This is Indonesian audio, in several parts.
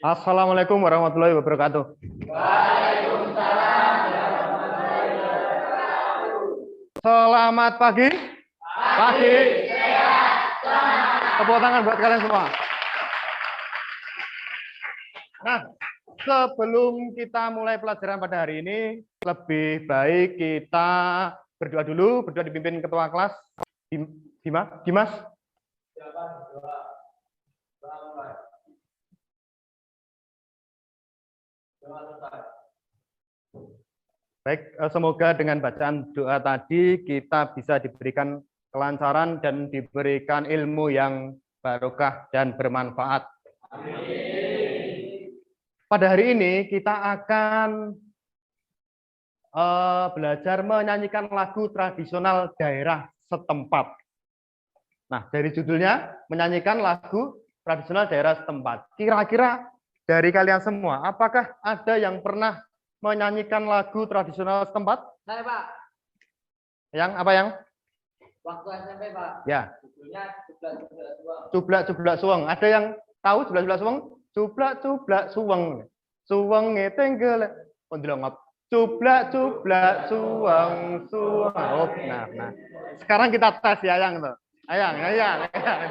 Assalamualaikum warahmatullahi wabarakatuh. Waalaikumsalam warahmatullahi wabarakatuh. Selamat pagi. Pagi. Sehat, semangat. Tepuk tangan buat kalian semua. Nah, sebelum kita mulai pelajaran pada hari ini, lebih baik kita berdoa dulu, berdoa dipimpin ketua kelas. Dimas? Baik, semoga dengan bacaan doa tadi kita bisa diberikan kelancaran dan diberikan ilmu yang barokah dan bermanfaat. Amin. Pada hari ini kita akan belajar menyanyikan lagu tradisional daerah setempat. Nah, dari judulnya menyanyikan lagu tradisional daerah setempat. Kira-kira dari kalian semua, apakah ada yang pernah menyanyikan lagu tradisional setempat? Saya, Pak. Yang apa yang? Waktu SMP, Pak. Ya. Judulnya Cublak-Cublak Suweng. Cublak-Cublak Suweng. Ada yang tahu Cublak-Cublak Suweng? Cublak-Cublak Suweng. Suweng tenggel. Pondilongop. Cublak-Cublak Suweng. Suweng. Oh, nah. Sekarang kita tes ya, yang tuh. Ayang.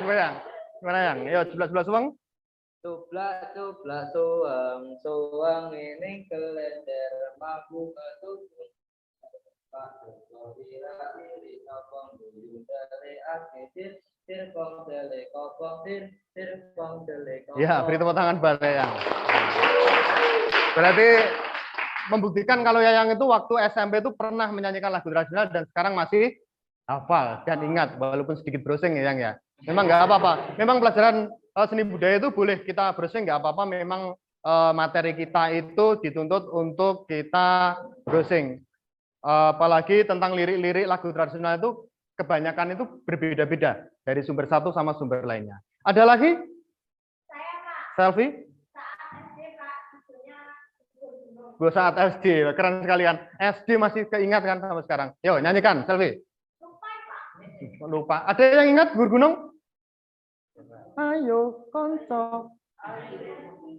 Coba yang. Gimana yang? Ayo, Cublak-Cublak Suweng. Cublak-cublak suweng, suweng ini kelender mampu ketujuh. Pak Jogowira iri kopong duyung dele akitir, tirpong dele kopong tirpong dele kopong. Ya, beri tepuk tangan buat Yayang. Berarti membuktikan kalau Yayang itu waktu SMP itu pernah menyanyikan lagu tradisional dan sekarang masih hafal dan ingat walaupun sedikit browsing ya, Yang ya. Memang nggak apa-apa. Memang pelajaran seni budaya itu boleh kita browsing nggak apa-apa. Memang materi kita itu dituntut untuk kita browsing. Apalagi tentang lirik-lirik lagu tradisional itu kebanyakan itu berbeda-beda dari sumber satu sama sumber lainnya. Ada lagi? Saya, Pak. Selfie? Saat SD, Pak. Gue saat SD, keren sekalian. SD masih keingat kan sampai sekarang. Yo, nyanyikan, selfie. Lupa. Ada yang ingat Gur Gunung? Ayo konco.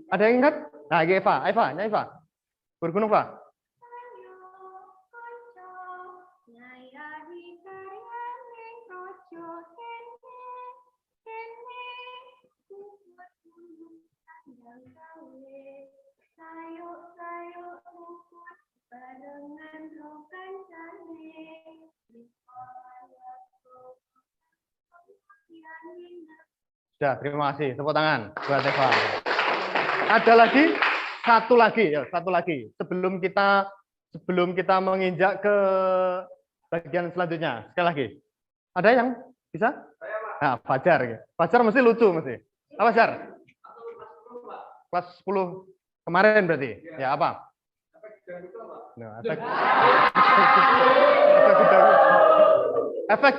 Ada yang ingat? Nah, Eva, nyanyi Eva. Gur Gunung, Pak. Sudah, terima kasih. Tepuk tangan buat Eva. Ada lagi? Satu lagi. Sebelum kita menginjak ke bagian selanjutnya. Sekali lagi. Ada yang bisa? Nah, Fajar. Fajar mesti lucu mesti. Apa, Fajar? Kelas 10 kemarin berarti. Ya, apa? Efek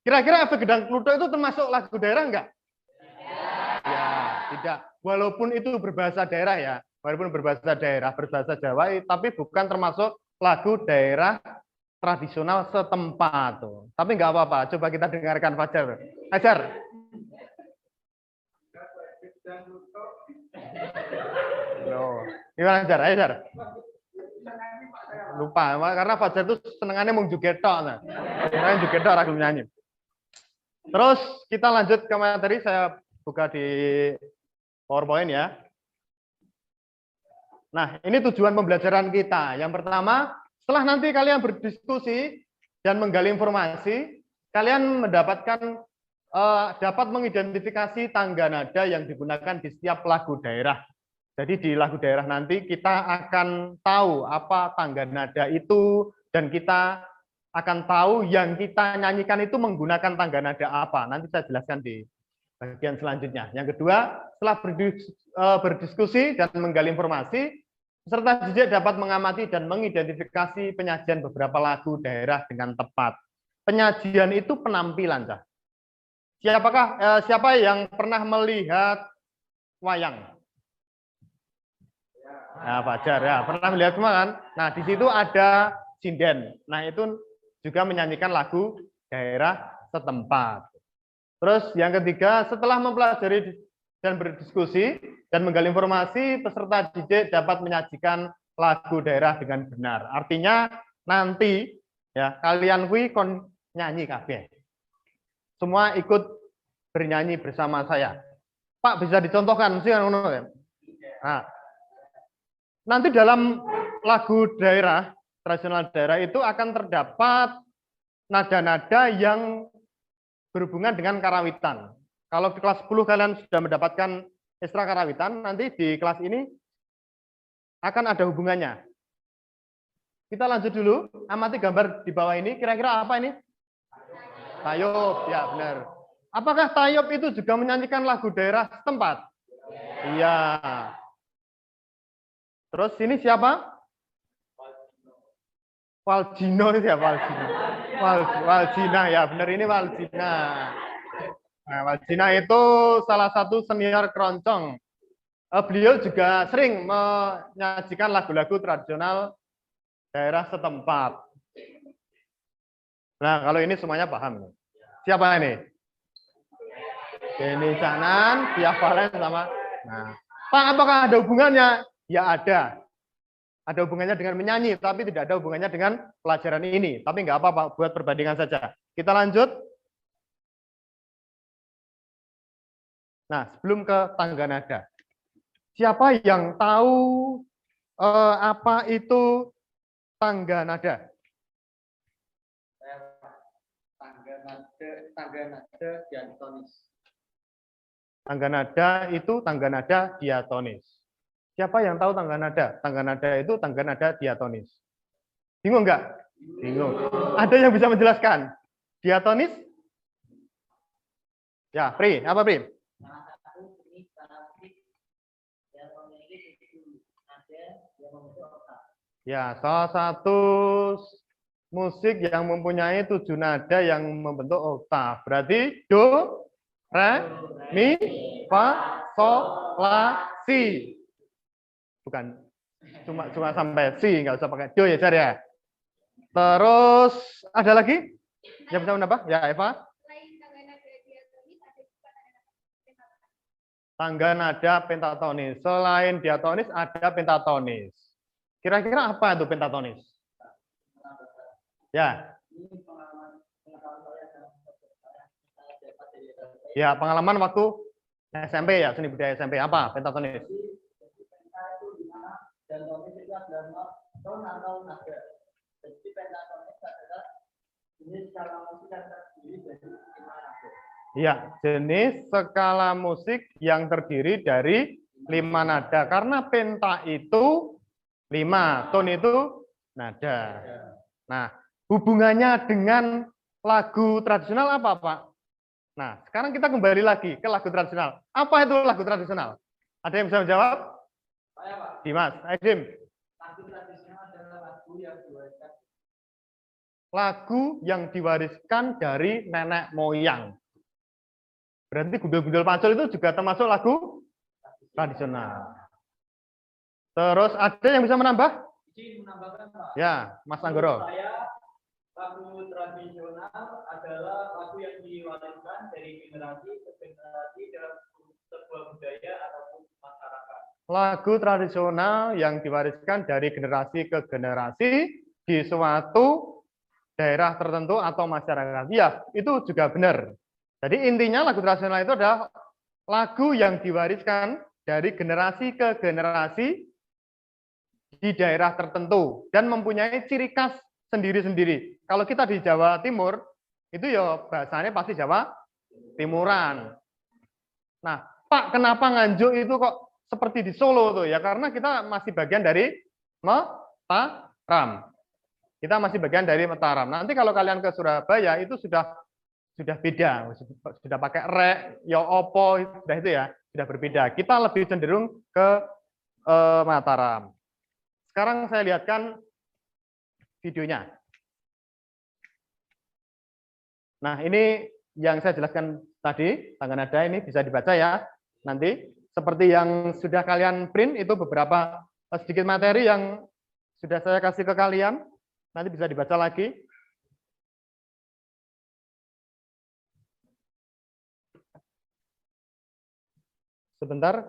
kira-kira efek gedang kluthuk itu termasuk lagu daerah enggak? Ya, tidak. Walaupun itu berbahasa daerah ya, berbahasa Jawa, tapi bukan termasuk lagu daerah tradisional setempat tuh. Tapi enggak apa-apa. Coba kita dengarkan Fajar. Fajar. Gimana Fajar? Ayo Fajar. Lupa, karena Fajar itu senengannya mau jugetok. Senengannya jugetok lagu nyanyi. Terus kita lanjut ke materi, saya buka di PowerPoint ya. Nah, ini tujuan pembelajaran kita. Yang pertama, setelah nanti kalian berdiskusi dan menggali informasi, kalian mendapatkan dapat mengidentifikasi tangga nada yang digunakan di setiap lagu daerah. Jadi di lagu daerah nanti kita akan tahu apa tangga nada itu dan kita akan tahu yang kita nyanyikan itu menggunakan tangga nada apa. Nanti saya jelaskan di bagian selanjutnya. Yang kedua, setelah berdiskusi dan menggali informasi, peserta didik dapat mengamati dan mengidentifikasi penyajian beberapa lagu daerah dengan tepat. Penyajian itu penampilan, Cah. Siapa yang pernah melihat wayang? Nah, Fajar ya, pernah melihat semua kan? Nah, di situ ada sinden. Nah, itu juga menyanyikan lagu daerah setempat. Terus yang ketiga, setelah mempelajari dan berdiskusi dan menggali informasi, peserta didik dapat menyajikan lagu daerah dengan benar. Artinya nanti ya kalian kui kon nyanyi kabeh. Semua ikut bernyanyi bersama saya. Pak bisa dicontohkan sih kan? Nah, nanti dalam lagu daerah tradisional daerah itu akan terdapat nada-nada yang berhubungan dengan karawitan. Kalau di kelas 10 kalian sudah mendapatkan ekstra karawitan, nanti di kelas ini akan ada hubungannya. Kita lanjut dulu, amati gambar di bawah ini, kira-kira apa ini? Tayub, ya benar. Apakah Tayub itu juga menyanyikan lagu daerah setempat? Iya. Terus ini siapa? Waljino ya, Waljino. Waljina ya, benar ini Waljina. Nah, Waljina itu salah satu senior keroncong. Beliau juga sering menyajikan lagu-lagu tradisional daerah setempat. Nah, kalau ini semuanya paham. Siapa ini? Denny Canan, Via Valen sama. Nah, Pak, apakah ada hubungannya? Ya ada. Ada hubungannya dengan menyanyi, tapi tidak ada hubungannya dengan pelajaran ini. Tapi nggak apa-apa, buat perbandingan saja. Kita lanjut. Nah, sebelum ke tangga nada. Siapa yang tahu apa itu tangga nada? Tangga nada diatonis. Tangga nada itu tangga nada diatonis. Siapa yang tahu tangga nada? Tangga nada itu tangga nada diatonis. Bingung nggak? Bingung. Ada yang bisa menjelaskan? Diatonis? Ya, Pri. Apa, Pri? Ya, salah satu musik yang mempunyai 7 nada yang membentuk oktav. Berarti do, re, mi, fa, sol, la, si. Bukan cuma sampai si, nggak usah pakai do ya, Jar ya. Terus ada lagi yang bisa menambah? Ya, Eva. Tangga nada pentatonis. Selain diatonis ada pentatonis. Kira-kira apa itu pentatonis? Ya. Ya, pengalaman waktu SMP ya, seni budaya SMP. Apa pentatonis? Ya, jenis skala musik yang terdiri dari 5 nada. Karena penta itu 5, ton itu nada. Nah, hubungannya dengan lagu tradisional apa, Pak? Nah, sekarang kita kembali lagi ke lagu tradisional. Apa itu lagu tradisional? Ada yang bisa menjawab? Saya, Pak. Dimas, Aidim. Lagu tradisional adalah lagu yang diwariskan. Lagu yang diwariskan dari nenek moyang. Berarti gundul-gundul pacul itu juga termasuk lagu tradisional. Terus ada yang bisa menambah? Izin menambahkan, Pak. Ya, Mas Anggoro. Saya, lagu tradisional adalah lagu yang diwariskan dari generasi ke generasi dalam sebuah budaya ataupun masyarakat. Lagu tradisional yang diwariskan dari generasi ke generasi di suatu daerah tertentu atau masyarakat. Ya, itu juga benar. Jadi intinya lagu tradisional itu adalah lagu yang diwariskan dari generasi ke generasi di daerah tertentu dan mempunyai ciri khas sendiri-sendiri. Kalau kita di Jawa Timur, itu ya bahasanya pasti Jawa Timuran. Nah, Pak, kenapa Nganjuk itu kok seperti di Solo tuh? Ya karena kita masih bagian dari Mataram. Kita masih bagian dari Mataram. Nanti kalau kalian ke Surabaya itu sudah beda, sudah pakai rek, ya opo, sudah itu ya, sudah berbeda. Kita lebih cenderung ke Mataram. Sekarang saya lihatkan videonya. Nah, ini yang saya jelaskan tadi, tangga nada ini bisa dibaca ya. Nanti seperti yang sudah kalian print itu beberapa sedikit materi yang sudah saya kasih ke kalian. Nanti bisa dibaca lagi. Sebentar.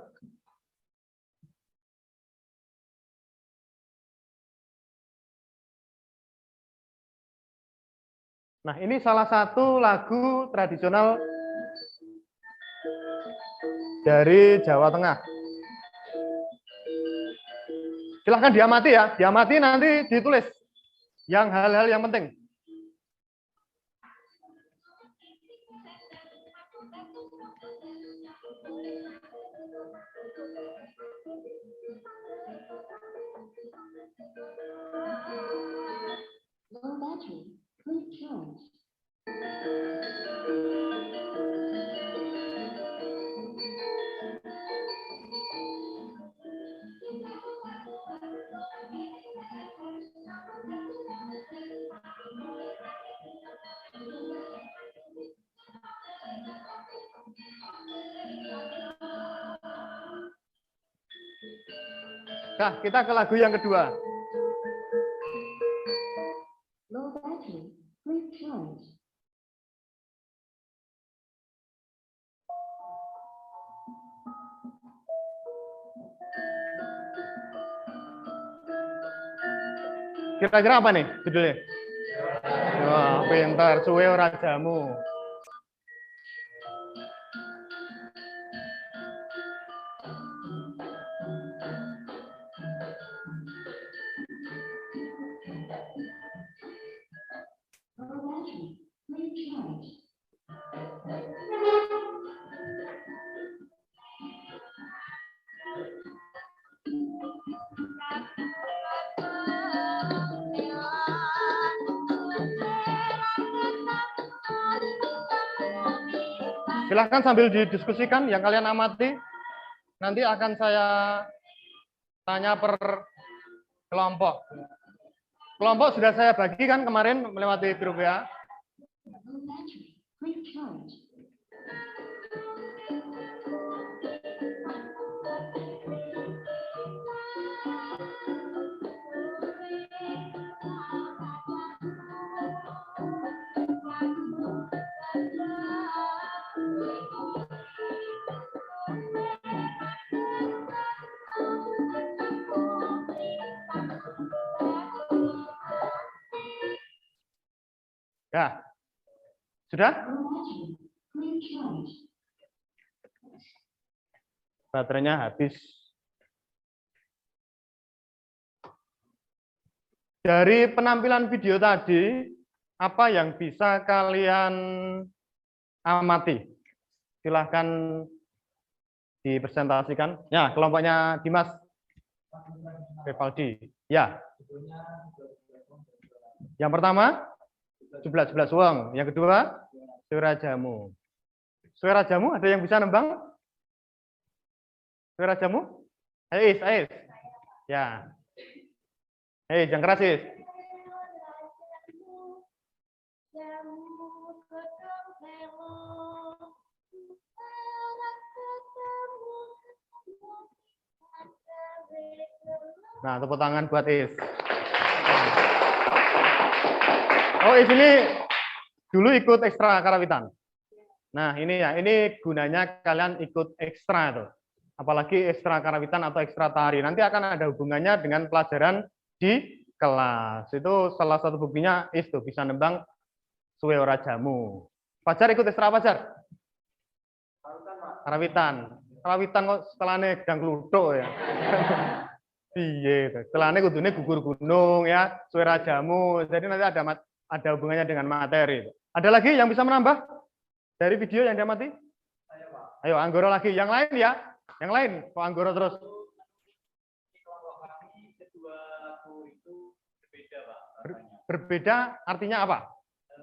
Nah, ini salah satu lagu tradisional dari Jawa Tengah. Silahkan diamati ya, diamati nanti ditulis yang hal-hal yang penting. Low battery, please charge. Nah, kita ke lagu yang kedua. Low battery, please charge. Kira-kira apa nih judulnya? Wah, pintar, suwe ora jamu. Low battery, please charge. Silahkan sambil didiskusikan yang kalian amati. Nanti akan saya tanya per kelompok. Kelompok sudah saya bagikan kemarin melewati grup ya. Low battery, please charge. Ya. Sudah? Low battery, please charge. Baterainya habis. Dari penampilan video tadi, apa yang bisa kalian amati? Silahkan dipresentasikan. Ya, kelompoknya Dimas Revaldi. Ya. Yang pertama, 11 wong. Yang kedua, suara jamu. Suara jamu ada yang bisa nembang? Suara jamu? Ayo, Is. Ya. Jangan keras, Is. Nah, tepuk tangan buat Is. Oh, Is ini dulu ikut ekstra karawitan. Nah, ini ya, ini gunanya kalian ikut ekstra tuh. Apalagi ekstra karawitan atau ekstra tari. Nanti akan ada hubungannya dengan pelajaran di kelas. Itu salah satu buktinya Is tuh bisa nembang suwe ora jamu. Fajar ikut ekstra apa, Fajar? Karawitan. Karawitan kok setelahnya gedang kluthuk ya. Iya, setelahnya kudune gugur gunung ya, suwe ora jamu. Jadi nanti ada hubungannya dengan materi. Ada lagi yang bisa menambah dari video yang diamati? Ayo, Anggoro lagi. Yang lain ya. Yang lain, kok Anggoro terus? Kedua lagu itu berbeda, Pak. Berbeda artinya apa?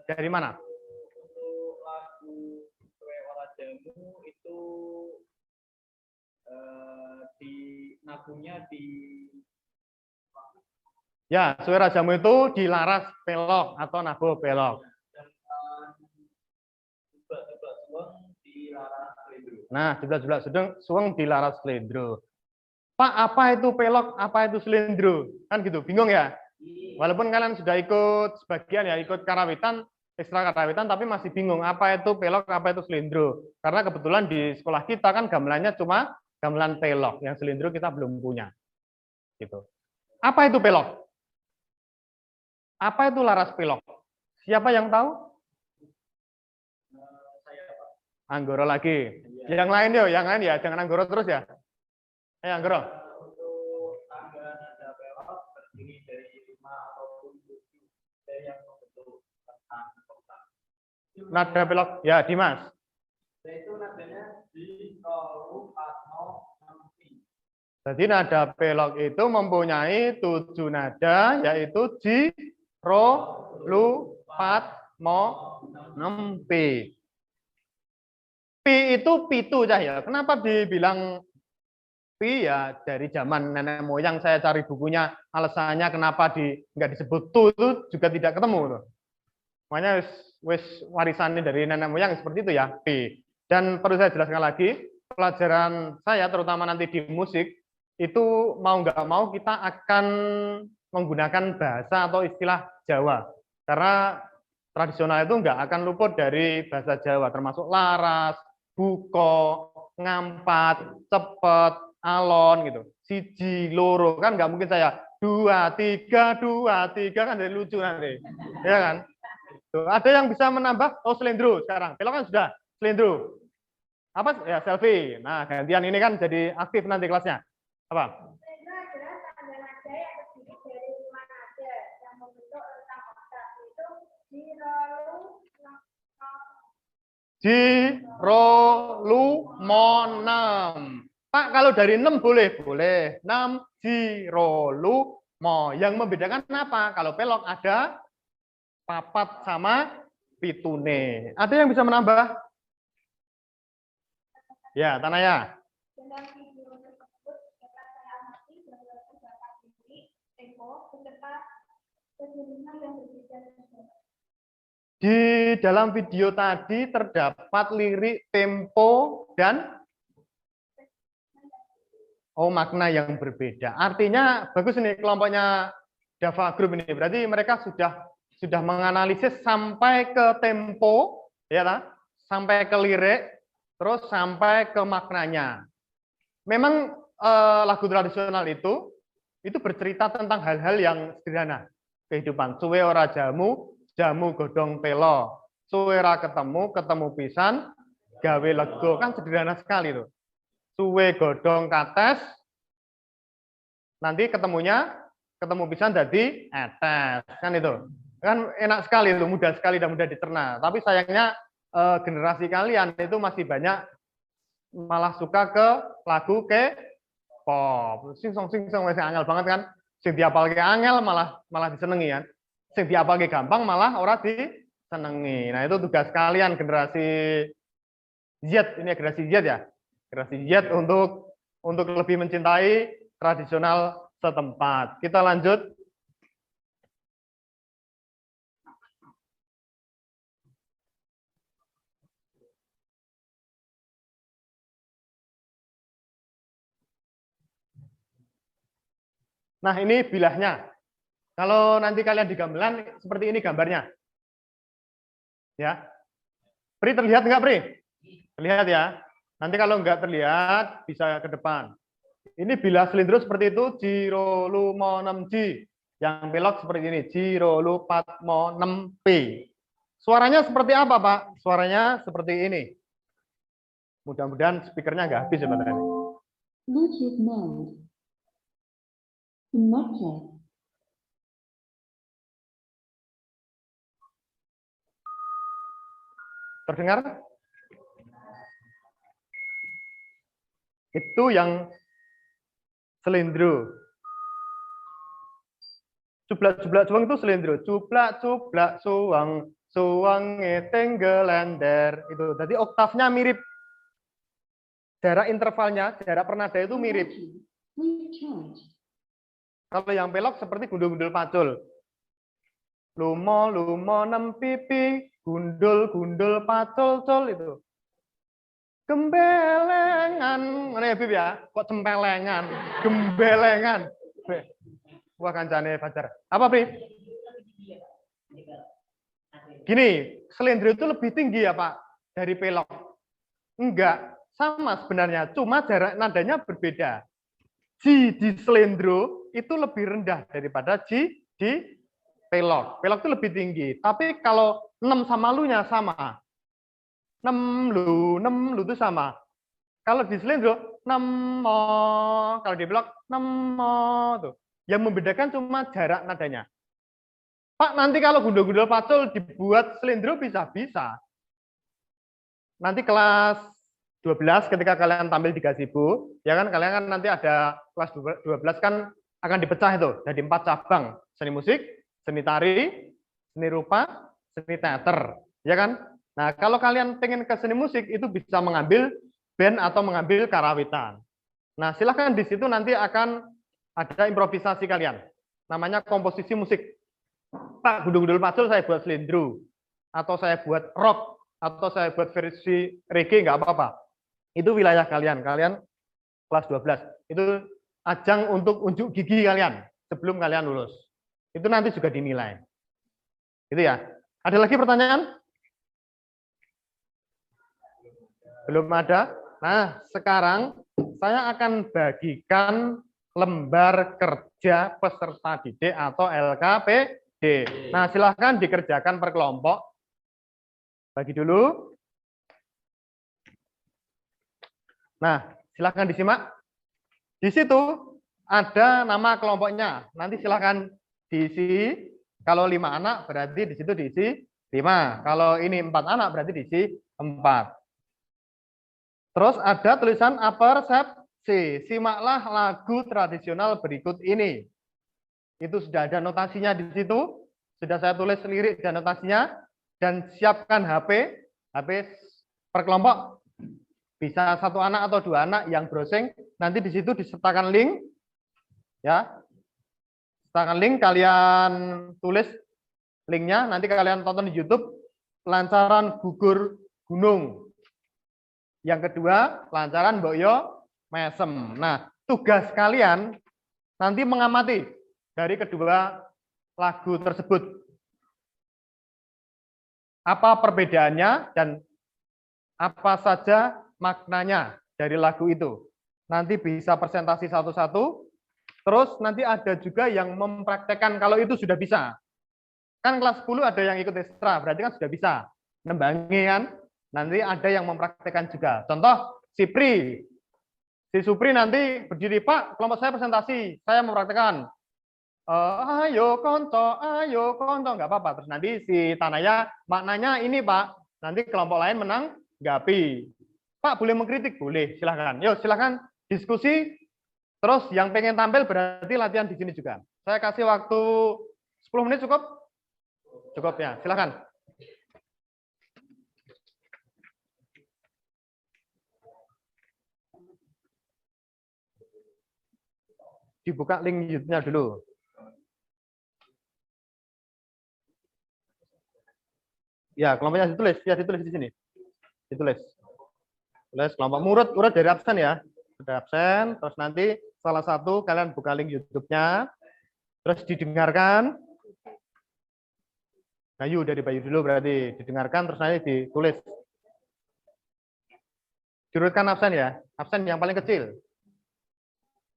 Dari mana? Untuk lagu Suwe Ora Jamu itu di nabungnya di Ya, suwe ora jamu itu dilaras pelok atau nabo pelok. Nah, 11 suweng dilaras slendro. Pak, apa itu pelok, apa itu slendro? Kan gitu, bingung ya? Walaupun kalian sudah ikut sebagian ya, ikut karawitan, ekstra karawitan tapi masih bingung apa itu pelok, apa itu selindro. Karena kebetulan di sekolah kita kan gamelannya cuma gamelan pelok, yang selindro kita belum punya. Gitu. Apa itu pelok? Apa itu laras pelok? Siapa yang tahu? Saya Pak. Anggoro lagi. Yang lain ya, jangan Anggoro terus ya. Anggoro. Untuk tangga nada pelok terdiri dari 5 ataupun 7 dari yang membentuk petang kotak. Nada pelok, ya Dimas. Yaitu nadanya di, ro, lu, pat, mo, nam, pi. Jadi nada pelok itu mempunyai 7 nada, yaitu ji, ro, lu, pat, mo, nem, pi. Pi itu pitu ya. Kenapa dibilang pi ya? Dari zaman nenek moyang saya cari bukunya, alasannya kenapa nggak disebut tu itu juga tidak ketemu tuh. Makanya wis warisan dari nenek moyang seperti itu ya, pi. Dan perlu saya jelaskan lagi, pelajaran saya terutama nanti di musik itu mau nggak mau kita akan menggunakan bahasa atau istilah Jawa. Karena tradisional itu nggak akan luput dari bahasa Jawa, termasuk laras, buko, ngampat, cepet, alon gitu. Siji, loro kan nggak mungkin saya 2, 3 kan jadi lucu nanti, ya kan? Tuh, ada yang bisa menambah? Oh selindro sekarang, pelok kan sudah selindro. Apa ya selfie? Nah gantian ini kan jadi aktif nanti kelasnya. Apa? Selindro adalah tangga nada yang terdiri dari 5 nada yang membentuk rentang oktav, yaitu di, ro, lu, Ji, ro, lu, mo, nem. Pak, kalau dari 6 boleh? Boleh. 6, ji, ro, lu, mo. Yang membedakan apa? Kalau pelok ada papat sama pitune. Ada yang bisa menambah? Ya, Tanaya. dalam video tersebut dapat saya amati bahwa terdapat lirik, tempo, beserta kejenuhan yang berbeda. Di dalam video tadi terdapat lirik, tempo, dan makna yang berbeda. Artinya bagus ini kelompoknya Dava Group ini. Berarti mereka sudah menganalisis sampai ke tempo, ya kan? Sampai ke lirik, terus sampai ke maknanya. Memang lagu tradisional itu bercerita tentang hal-hal yang sederhana kehidupan. Suwe ora jamu, jamu godong pelo. Suwe ora ketemu, ketemu pisan, gawe lego. Kan sederhana sekali tuh. Suwe godong kates, nanti ketemu pisan jadi etes. Kan itu. Kan enak sekali itu, mudah sekali dan mudah dicerna. Tapi sayangnya generasi kalian itu masih banyak malah suka ke lagu K-pop. Sing-song masih angel banget kan. Sing diapalke angel malah disenengi kan. Sing diapalke gampang malah ora disenengi. Nah, itu tugas kalian generasi Z, ini generasi Z ya. Generasi Z untuk lebih mencintai tradisional setempat. Kita lanjut. Nah, ini bilahnya. Kalau nanti kalian di gamelan, seperti ini gambarnya. Ya. Pri, terlihat nggak, Pri? Terlihat ya. Nanti kalau nggak terlihat, bisa ke depan. Ini bilah selindro seperti itu, jiro, lu, mo, nem, ji. Yang belok seperti ini, jiro, lu, pat, mo, nem, pi. Suaranya seperti apa, Pak? Suaranya seperti ini. Mudah-mudahan speakernya nggak habis sebenarnya. Bluetooth mode. Connected. Terdengar? Itu yang selindro. Cublak-cublak cuang itu selindro. Cublak-cublak suang, suange tenggelender. Itu. Jadi oktavnya mirip. Jarak intervalnya, jarak pernada itu mirip. Please charge. Kalau yang pelok seperti gundul-gundul pacul. Lumo, lumo, nem pipi, gundul, gundul, pacul, cul itu. Gembelengan, mana ya Bib ya? Kok cempelengan? Gembelengan. Wah kancane Fajar. Apa Bib? Gini, selendro itu lebih tinggi ya Pak dari pelok? Enggak, sama sebenarnya, cuma jarak nadanya berbeda. Ji di selendro itu lebih rendah daripada ji di pelok. Pelok itu lebih tinggi. Tapi kalau 6 sama lu-nya sama. 6 lu itu sama. Kalau di selendro, 6 mo. Kalau di pelok, 6 mo. Tuh. Yang membedakan cuma jarak nadanya. Pak, nanti kalau gundul-gundul pacul dibuat selendro bisa-bisa. Nanti kelas 12 ketika kalian tampil di gazebo, ya kan kalian kan nanti ada kelas 12 kan akan dipecah itu jadi 4 cabang, seni musik, seni tari, seni rupa, seni teater, ya kan? Nah, kalau kalian pengen ke seni musik itu bisa mengambil band atau mengambil karawitan. Nah, silahkan di situ nanti akan ada improvisasi kalian. Namanya komposisi musik. Pak, gundul-gundul pacul saya buat selendro, atau saya buat rock, atau saya buat versi reggae, nggak apa-apa. Itu wilayah kalian, kalian kelas 12. Itu ajang untuk unjuk gigi kalian sebelum kalian lulus. Itu nanti juga dinilai. Itu ya. Ada lagi pertanyaan? Belum ada? Nah, sekarang saya akan bagikan lembar kerja peserta didik atau LKPD. Nah, silahkan dikerjakan per kelompok. Bagi dulu. Nah, silahkan disimak. Di situ ada nama kelompoknya. Nanti silahkan diisi. Kalau 5 anak berarti di situ diisi 5. Kalau ini 4 anak berarti diisi 4. Terus ada tulisan apersepsi. Simaklah lagu tradisional berikut ini. Itu sudah ada notasinya di situ. Sudah saya tulis lirik dan notasinya. Dan siapkan HP per kelompok. Bisa 1 anak atau 2 anak yang browsing. Nanti di situ disertakan link. Ya. Sertakan link, kalian tulis linknya. Nanti kalian tonton di YouTube. Lancaran gugur gunung. Yang kedua, lancaran Mbokyo mesem. Nah, tugas kalian nanti mengamati dari kedua lagu tersebut. Apa perbedaannya dan apa saja maknanya dari lagu itu. Nanti bisa presentasi satu-satu. Terus nanti ada juga yang mempraktekkan kalau itu sudah bisa. Kan kelas 10 ada yang ikut ekstra, berarti kan sudah bisa. Nembangi kan. Nanti ada yang mempraktekkan juga. Contoh, si Supri nanti berdiri, Pak, kelompok saya presentasi, saya mempraktekkan. Ayo konco, nggak apa-apa. Terus nanti si Tanaya, maknanya ini Pak, nanti kelompok lain menanggapi. Pak, boleh mengkritik? Boleh, silahkan. Yuk, silahkan diskusi. Terus yang pengen tampil berarti latihan di sini juga. Saya kasih waktu 10 menit cukup? Cukup ya, silahkan. Dibuka link YouTube-nya dulu. Ya, kelompoknya ditulis, ya ditulis di sini. Ditulis. Tulis kelompok urut dari absen ya. Sudah absen, terus nanti salah satu kalian buka link YouTube-nya, terus didengarkan. Bayu dari Bayu dulu berarti didengarkan, terus nanti ditulis. Diurutkan absen ya, absen yang paling kecil.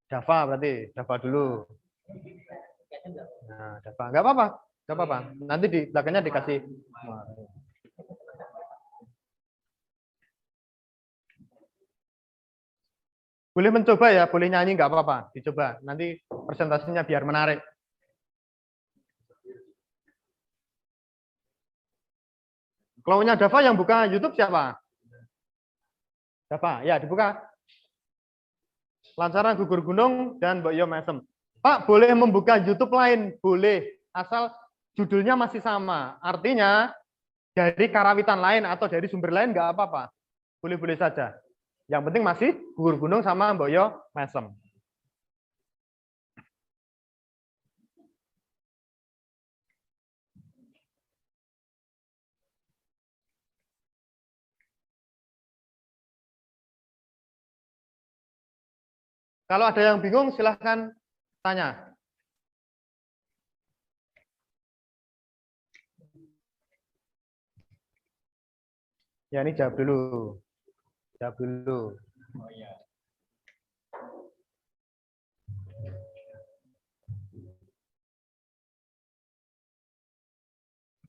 Dava berarti, Dava dulu. Nah, Dava, nggak apa-apa. Nggak apa-apa. Nanti di belakangnya dikasih. Boleh mencoba ya, boleh nyanyi nggak apa-apa. Dicoba. Nanti presentasinya biar menarik. Kelompoknya Dava yang buka YouTube siapa? Dava, ya dibuka. Lancaran gugur gunung dan Mbokyo mesem. Pak, boleh membuka YouTube lain? Boleh. Asal judulnya masih sama. Artinya dari karawitan lain atau dari sumber lain nggak apa-apa. Boleh-boleh saja. Yang penting masih gugur gunung sama Mbokyo mesem. Kalau ada yang bingung silahkan tanya. Ya, ini jawab dulu. Jawab dulu. Oh iya.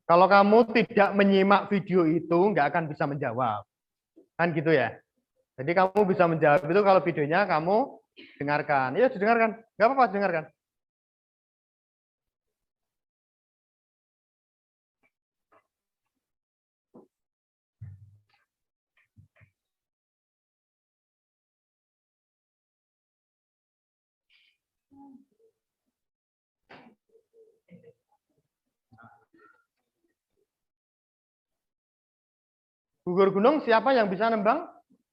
Kalau kamu tidak menyimak video itu, nggak akan bisa menjawab. Kan gitu ya. Jadi kamu bisa menjawab itu kalau videonya kamu dengarkan. Ya, didengarkan. Nggak apa-apa, dengarkan. Gugur gunung siapa yang bisa nembang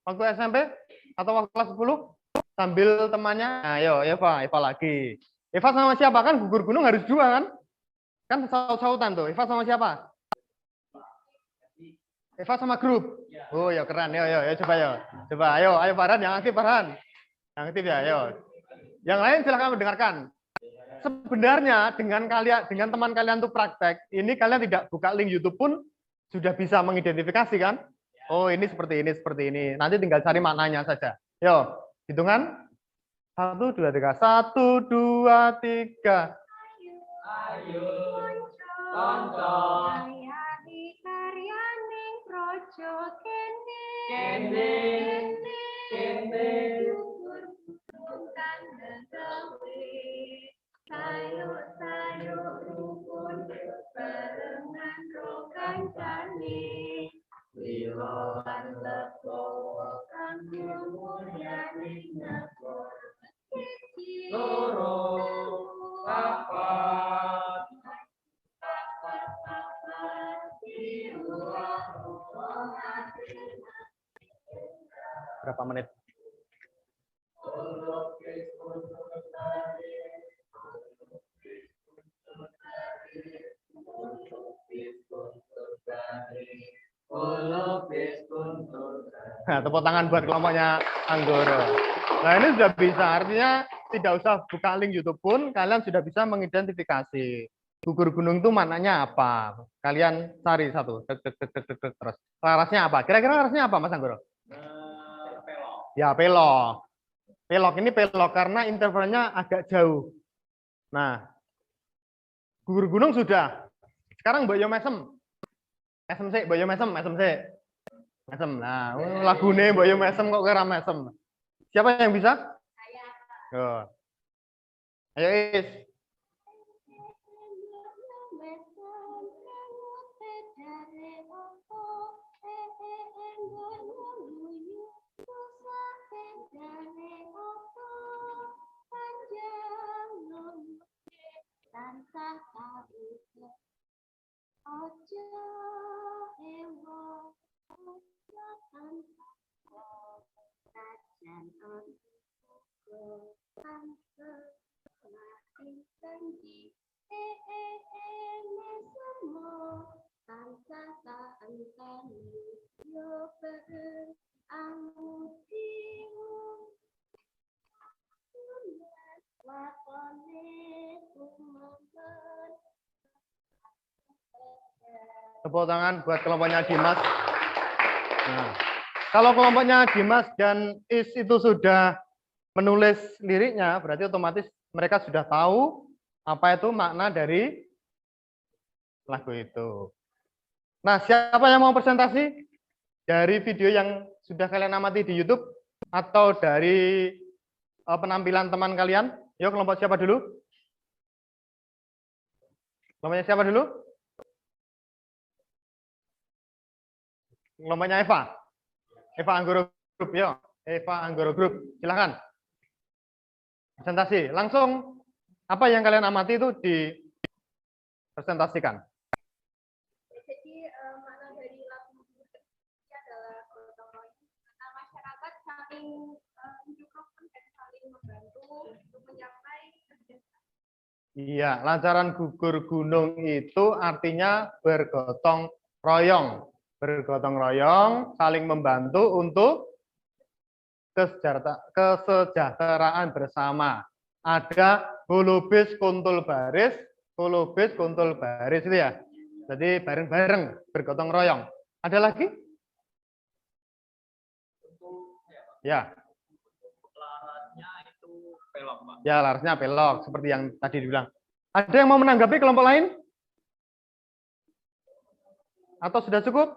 waktu SMP atau waktu kelas 10 sambil temannya? Ayo, Eva lagi. Eva sama siapa? Kan gugur gunung harus dua kan? Kan saut-sautan tuh. Eva sama siapa? Eva sama grup. Oh, ya keren. Yo, coba yo. Coba ayo Farhan yang aktif Farhan. Yang aktif ya, ayo. Yang lain silahkan mendengarkan. Sebenarnya dengan teman kalian tuh praktek, ini kalian tidak buka link YouTube pun sudah bisa mengidentifikasi kan? Oh, ini seperti ini, seperti ini. Nanti tinggal cari maknanya saja. Yo, hitungan. 1, 2, 3. 1, 2, 3. Ayo, tonton. Sayani karyaning projo Kene, kene. bukan negawe. Sayur-sayur rukun barengan rokan kane. Wiloan lepowo kanggo mulyaning negara. Loro, papat. Berapa menit? Nah, tepuk tangan buat kelompoknya Anggoro. Nah, ini sudah bisa. Artinya tidak usah buka link YouTube pun, kalian sudah bisa mengidentifikasi. Gugur gunung itu maknanya apa? Kalian cari satu. Terus. Larasnya apa? Kira-kira larasnya apa, Mas Anggoro? Pelok. Ya, pelok. Pelok ini pelok karena intervalnya agak jauh. Nah, gugur gunung sudah. Sekarang Mbak Yo mesem. Mesem sih, Mbak Yo mesem sih. Mesem. Nah, lagune Mbak Yo mesem kok kira mesem. Siapa yang bisa? Saya. Ayo, Is. Tepuk tangan buat kelompoknya Dimas. Nah, kalau kelompoknya Dimas dan Is itu sudah menulis liriknya, berarti otomatis mereka sudah tahu apa itu makna dari lagu itu. Nah, siapa yang mau presentasi dari video yang sudah kalian amati di YouTube atau dari penampilan teman kalian? Yuk, kelompok siapa dulu? Kelompoknya siapa dulu? Kelompoknya Eva. Eva Anggoro Group, yo. Eva Anggoro Group, silahkan. Presentasi. Langsung apa yang kalian amati itu dipresentasikan. Jadi makna dari lagu ini adalah gotong royong karena masyarakat saling mendukung dan saling membantu untuk mencapai kesejahteraan. Iya, lancaran gugur gunung itu artinya bergotong royong. Bergotong royong, saling membantu untuk kesejahteraan bersama. Ada holobis kuntul baris itu ya. Jadi bareng-bareng bergotong royong. Ada lagi? Ya. Larasnya itu belok, Pak. Ya, larasnya belok seperti yang tadi dibilang. Ada yang mau menanggapi kelompok lain? Atau sudah cukup?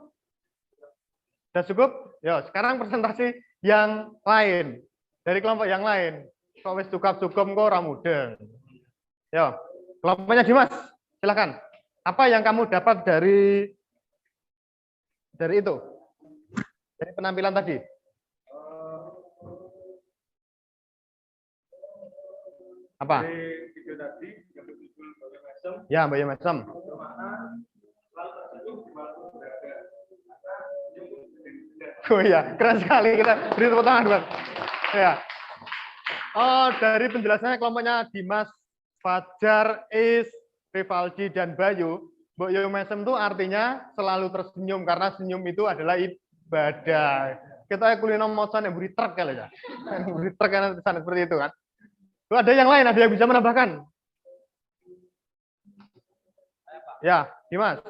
Sudah cukup? Ya, sekarang presentasi yang lain. Dari kelompok yang lain. Kok wis cukup kok ora mudeng. Ya, kelompoknya Dimas, silakan. Apa yang kamu dapat dari itu? Dari penampilan tadi? Apa? Dari video tadi yang berjudul Mbak Mesem, Ya, Mbak Yamesem. bagaimana lalu tersenyum di waktu berada. Maka senyum dari Oh iya, keren sekali, kita beri tepuk tangan, Bang. Ya. Oh, dari penjelasannya kelompoknya Dimas, Fajar, Is, Rivaldi, dan Bayu, Mbak Yomesem itu artinya selalu tersenyum, karena senyum itu adalah ibadah. Kita kulino mocan yang beri truk kali ya. Beri truk kan seperti itu kan. Tuh, ada yang lain, ada yang bisa menambahkan? Ya, Dimas.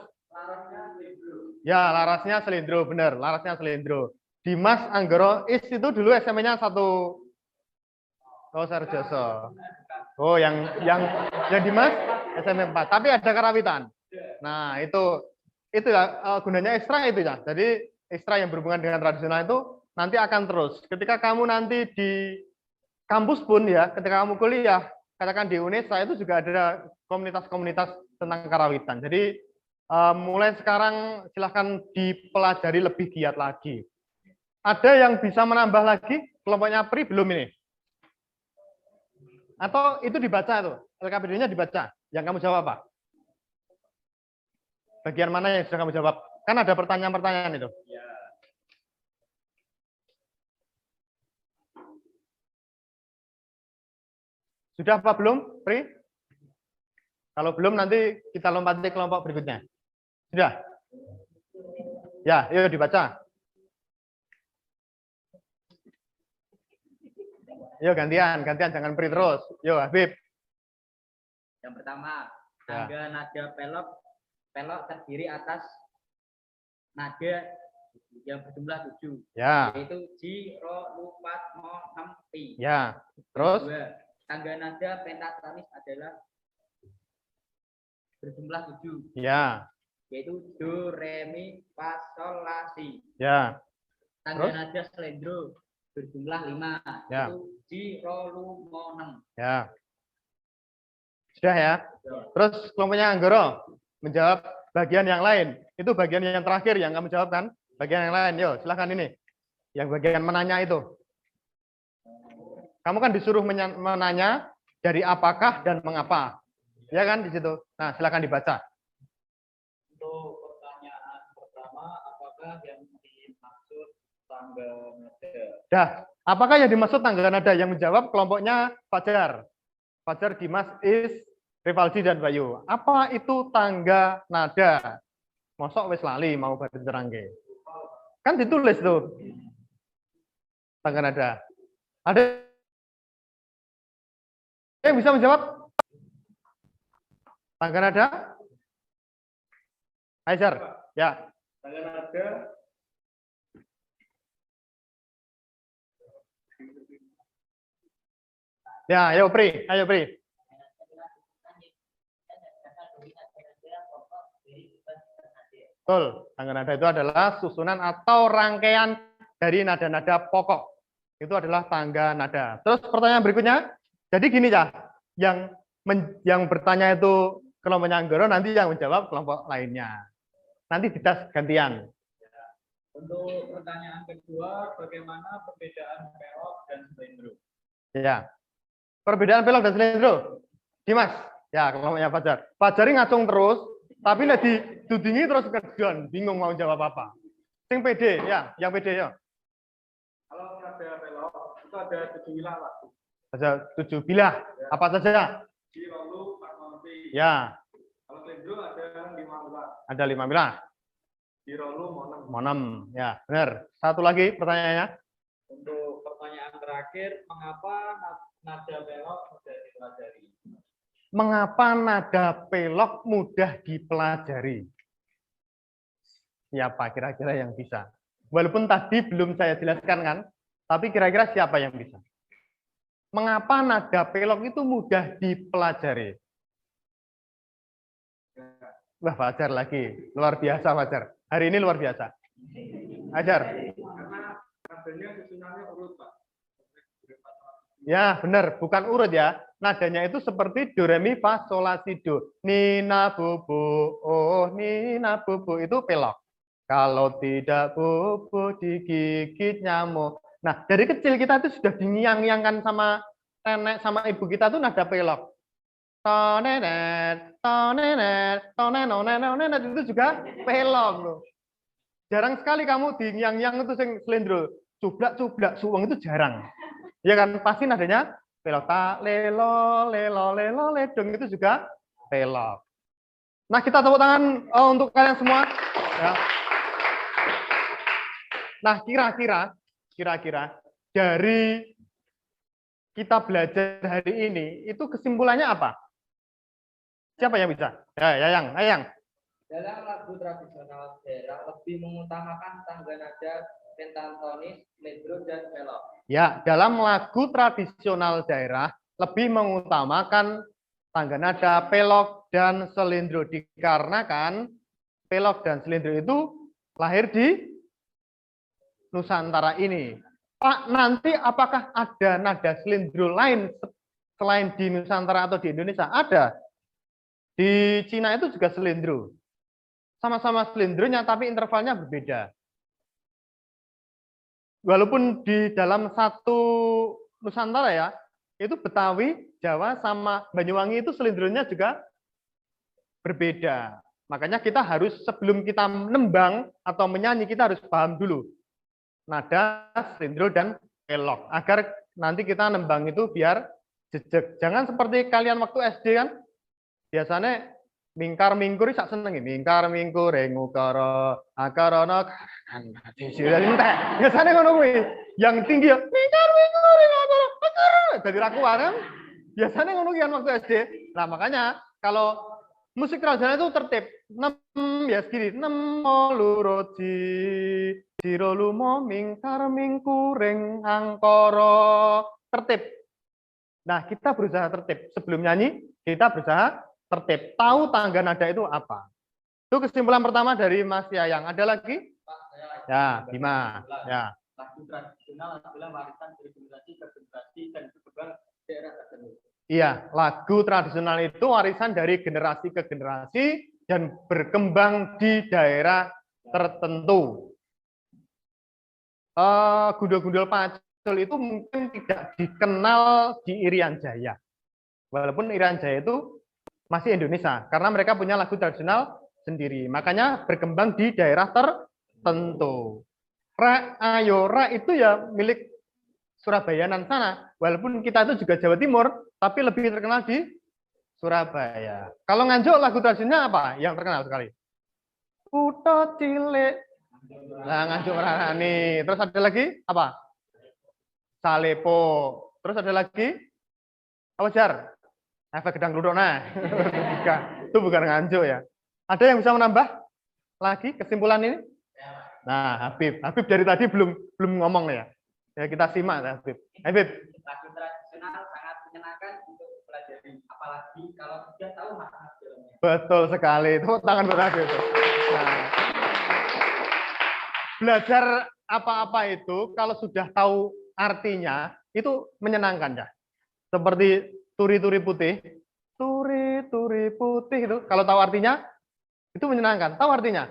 Ya, larasnya selindro, benar. Larasnya selindro. Dimas Anggoro Is itu dulu SMP-nya 1. Oh, Sarjoso. Oh, yang Dimas SMP 4. Tapi ada karawitan. Nah, itu ya gunanya ekstra itu ya. Jadi ekstra yang berhubungan dengan tradisional itu nanti akan terus. Ketika kamu nanti di kampus pun ya, ketika kamu kuliah, katakan di UNESA itu juga ada komunitas-komunitas tentang karawitan. Jadi mulai sekarang silahkan dipelajari lebih giat lagi. Ada yang bisa menambah lagi? Kelompoknya Pri belum ini? Atau itu dibaca itu? LKPD-nya dibaca? Yang kamu jawab apa? Bagian mana yang sudah kamu jawab? Kan ada pertanyaan-pertanyaan itu. Sudah apa belum, Pri? Kalau belum nanti kita lompat ke kelompok berikutnya. Sudah? Ya, yuk dibaca. Yuk gantian jangan Pri terus. Yuk Habib. Yang pertama, tangga nada pelok terdiri atas nada yang berjumlah 7. Ya. Yaitu Ji, Ro, Lu, Pat, Mo, Nam, Pi. Ya. Terus? Kedua, tangga nada pentatonis adalah berjumlah 7. Ya. Yaitu Do, Re, Mi, Fa, Sol, La, Si. Ya. Tangga Terus? nada selendro berjumlah 5. Ya. Yaitu Ji, Ro, Lu, Mo, Nem. Ya. Sudah ya. Terus kelompoknya Anggoro menjawab bagian yang lain. Itu bagian yang terakhir yang kamu jawab kan? Bagian yang lain. Yuk, silahkan ini. Yang bagian menanya itu. Kamu kan disuruh menanya dari apakah dan mengapa. Ya kan di situ. Nah, silahkan dibaca. Untuk pertanyaan pertama, apakah yang dimaksud tangga nada? Dah, apakah yang dimaksud tangga nada? Yang menjawab kelompoknya Fajar. Fajar, Dimas, Is, Rivaldi, dan Bayu. Apa itu tangga nada? Mosok wis lali mau bar terangke. Kan ditulis tuh. Tangga nada. Ada yang bisa menjawab? Tangga nada? Aisyar. Ya. tangga nada Ya, ayo Pri, ayo Pri. Betul, tangga nada itu adalah susunan atau rangkaian dari nada-nada pokok. Itu adalah tangga nada. Terus pertanyaan berikutnya, jadi gini ya, yang bertanya itu kelompoknya Anggoro, nanti yang menjawab kelompok lainnya. Nanti dites gantian. Untuk pertanyaan kedua, bagaimana perbedaan pelok dan selendro? Ya. Perbedaan pelok dan selendro. Dimas, ya kelompoknya Fajar. Fajar ini ngacung terus, tapi nek didudingi terus kedon, bingung mau jawab apa. Sing PD, ya, yang PD ya. kalau nada pelok itu ada 7 wilayah, Pak. Ada 7 bilah. Apa saja? Ji, Ro, Lu, Pat, Mo, Pi. Ya, Kalau selendro ada 5 wilayah. ada 5 bilah. Ji, Ro, Lu, Mo, Nem. Mau 6. Ya, benar. Satu lagi pertanyaannya. Untuk pertanyaan terakhir, mengapa nada pelok mudah dipelajari? Mengapa nada pelok mudah dipelajari? Siapa kira-kira yang bisa? Walaupun tadi belum saya jelaskan kan, Tapi kira-kira siapa yang bisa? Mengapa nada pelok itu mudah dipelajari? Wah, Fajar lagi. Luar biasa, Fajar. Hari ini luar biasa. Ajar. Karena nadanya susunannya urut, Pak. Ya, benar. Bukan urut ya. Nadanya itu seperti do, re, mi, fa, sol, la, si, do. Nina, bubu, oh, nina, bubu. Itu pelok. Kalau tidak bubu, digigit nyamuk. Nah, dari kecil kita itu sudah dinyang-nyangkan sama nenek, sama ibu kita tuh nada pelok. Tonenet, tonenet, tonenonenet, itu juga pelok loh. Jarang sekali kamu dinyang-nyang itu sing slendro. Cublak-cublak, suweng itu jarang. Ya kan, pasti nadanya pelok. Tak, lelo, lelo, lelo, ledong, itu juga pelok. Nah, kita tepuk tangan untuk kalian semua. Ya. Nah, kira-kira dari kita belajar hari ini, itu kesimpulannya apa? Siapa yang bisa? Ya, Yayang. Dalam lagu tradisional daerah lebih mengutamakan tangga nada pentatonis, medro, dan melok. Ya, dalam lagu tradisional daerah lebih mengutamakan tangga nada, pelok, dan selindro. Dikarenakan pelok dan selindro itu lahir di Nusantara ini. Pak, nanti apakah ada nada selindro lain selain di Nusantara atau di Indonesia? Ada. Di Cina itu juga selindro. Sama-sama selindronya, tapi intervalnya berbeda. Walaupun di dalam satu Nusantara ya, itu Betawi, Jawa, sama Banyuwangi itu selindronya juga berbeda. Makanya kita harus sebelum kita nembang atau menyanyi, kita harus paham dulu nada, selindro, dan pelok. Agar nanti kita nembang itu biar jejak. Jangan seperti kalian waktu SD kan, biasanya mingkar mingkur sak seneng mingkar mingkur ngukara akarana kan biasanya ngono kuwi yang tinggi ya mingkar mingkur ngukara dadi rakuan kan biasanya ngono kan waktu SD. Nah makanya kalau musik tradisional itu tertib 6 ya segini 6 loro jiro lumo mingkar mingkuring angkara tertib. Nah kita berusaha tertib sebelum nyanyi, kita berusaha tertib, tahu tangga nada itu apa. Itu kesimpulan pertama dari Mas Yayang. Ada lagi? Pak, Ya, Bima. Ya. Lagu tradisional adalah warisan dari generasi ke generasi dan berkembang daerah tertentu. Iya, lagu tradisional itu warisan dari generasi ke generasi dan berkembang di daerah tertentu. Gundul-gundul pacul itu mungkin tidak dikenal di Irian Jaya. Walaupun Irian Jaya itu masih Indonesia, karena mereka punya lagu tradisional sendiri. Makanya berkembang di daerah tertentu. Ra, ayo, ra itu ya milik Surabayanan sana. Walaupun kita itu juga Jawa Timur, tapi lebih terkenal di Surabaya. Kalau Nganjuk lagu tradisionalnya apa yang terkenal sekali? Kutha Cilik. Nah, Nganjuk Rarani. Terus ada lagi apa? Salepo. Terus ada lagi apa Jar? Efek gedang gluduk nah. Itu bukan Nganjuk ya. Ada yang bisa menambah lagi kesimpulan ini? Nah, Habib dari tadi belum ngomong ya. Ya kita simak ya, Habib. Habib. Lagu tradisional sangat menyenangkan untuk pelajari, apalagi kalau sudah tahu makna dalamnya. Betul sekali. Itu tangan buat Habib. Nah, belajar apa-apa itu kalau sudah tahu artinya itu menyenangkan ya. Seperti turi-turi putih, turi-turi putih itu kalau tahu artinya itu menyenangkan. Tahu artinya?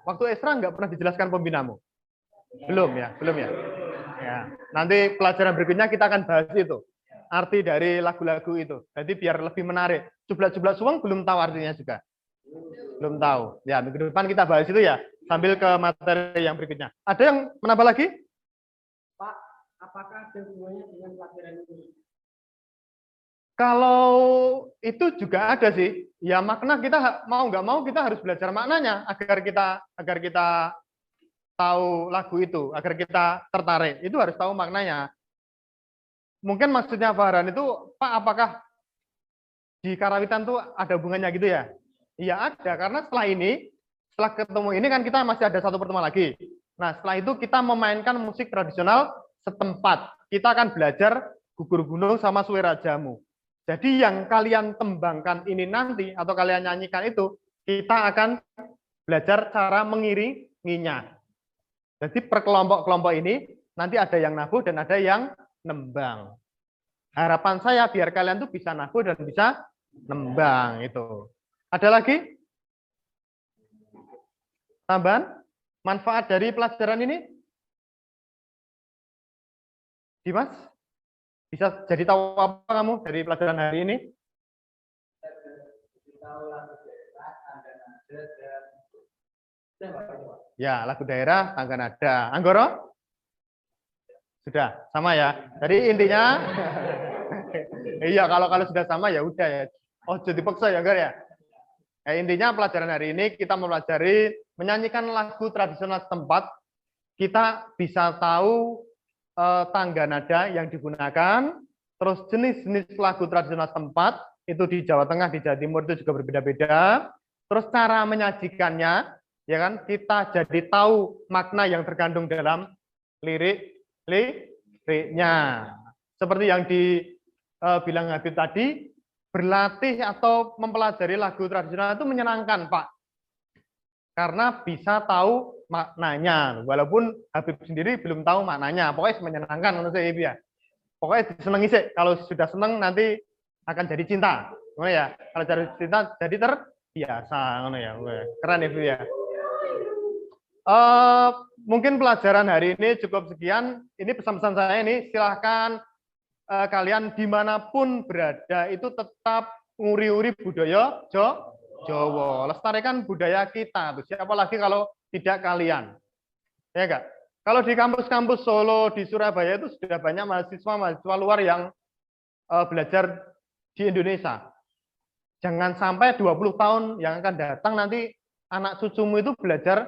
Waktu Esra nggak pernah dijelaskan pembinamu. Belum ya. Ya. Nanti pelajaran berikutnya kita akan bahas itu. Arti dari lagu-lagu itu. Jadi biar lebih menarik. Jublat-jublat suweng belum tahu artinya juga. Belum tahu. Ya, minggu depan kita bahas itu ya. Sambil ke materi yang berikutnya. Ada yang menambah lagi? Pak, apakah ada hubungannya dengan pelajaran ini? Kalau itu juga ada sih. Ya makna kita mau nggak mau kita harus belajar maknanya agar kita tahu lagu itu, agar kita tertarik. Itu harus tahu maknanya. Mungkin maksudnya Farhan itu, Pak, apakah di karawitan tuh ada hubungannya gitu ya? Iya ada, karena setelah ketemu ini kan kita masih ada satu pertemuan lagi. Nah, setelah itu kita memainkan musik tradisional setempat. Kita akan belajar gugur gunung sama suara jamu. Jadi yang kalian tembangkan ini nanti atau kalian nyanyikan itu, kita akan belajar cara mengiringinya. Jadi per kelompok-kelompok ini nanti ada yang nabuh dan ada yang nembang. Harapan saya biar kalian tuh bisa nabuh dan bisa nembang itu. Ada lagi? Tambahan? Manfaat dari pelajaran ini? Dimas? Bisa jadi tahu apa kamu dari pelajaran hari ini? Ya, lagu daerah, tangga nada. Anggoro? Sudah, sama ya. Jadi intinya, iya kalau sudah sama ya udah ya. Oh, jadi paksa ya, enggak ya? Intinya pelajaran hari ini kita mempelajari menyanyikan lagu tradisional setempat. Kita bisa tahu tangga nada yang digunakan, terus jenis-jenis lagu tradisional setempat itu di Jawa Tengah, di Jawa Timur itu juga berbeda-beda. Terus cara menyajikannya, ya kan? Kita jadi tahu makna yang terkandung dalam liriknya. Seperti yang dibilang Habib tadi, berlatih atau mempelajari lagu tradisional itu menyenangkan, Pak. Karena bisa tahu maknanya. Walaupun Habib sendiri belum tahu maknanya. Pokoknya menyenangkan menurut saya, Ibu ya. Pokoknya disenangi sih. Kalau sudah senang nanti akan jadi cinta. Ya. Kalau jadi cinta jadi terbiasa. Ya. Keren Ibu ya. Mungkin pelajaran hari ini cukup sekian. Ini pesan-pesan saya ini. Silahkan kalian dimanapun berada itu tetap nguri-uri budaya Jawa, lestarikan budaya kita. Siapa lagi kalau tidak kalian, ya enggak? Kalau di kampus-kampus Solo, di Surabaya itu sudah banyak mahasiswa luar yang belajar di Indonesia. Jangan sampai 20 tahun yang akan datang nanti anak cucumu itu belajar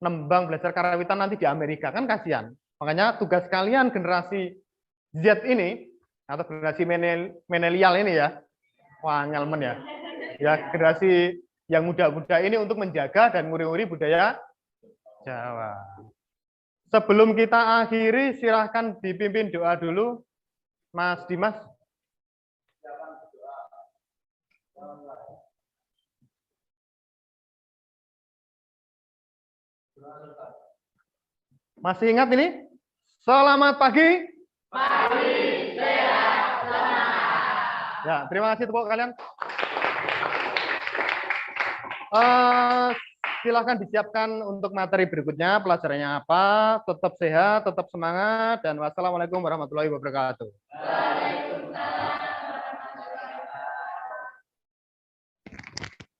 nembang, belajar karawitan nanti di Amerika, kan kasihan. Makanya tugas kalian generasi Z ini atau generasi milenial ini ya, wah ngelmen ya, generasi yang muda-muda ini untuk menjaga dan nguri-nguri budaya Jawa. Sebelum kita akhiri, silahkan dipimpin doa dulu, Mas Dimas. Masih ingat ini? Selamat pagi. Ya, terima kasih tepuk kalian. Silahkan disiapkan untuk materi berikutnya, pelajarannya apa. Tetap sehat, tetap semangat, dan wassalamualaikum warahmatullahi wabarakatuh. Waalaikumsalam.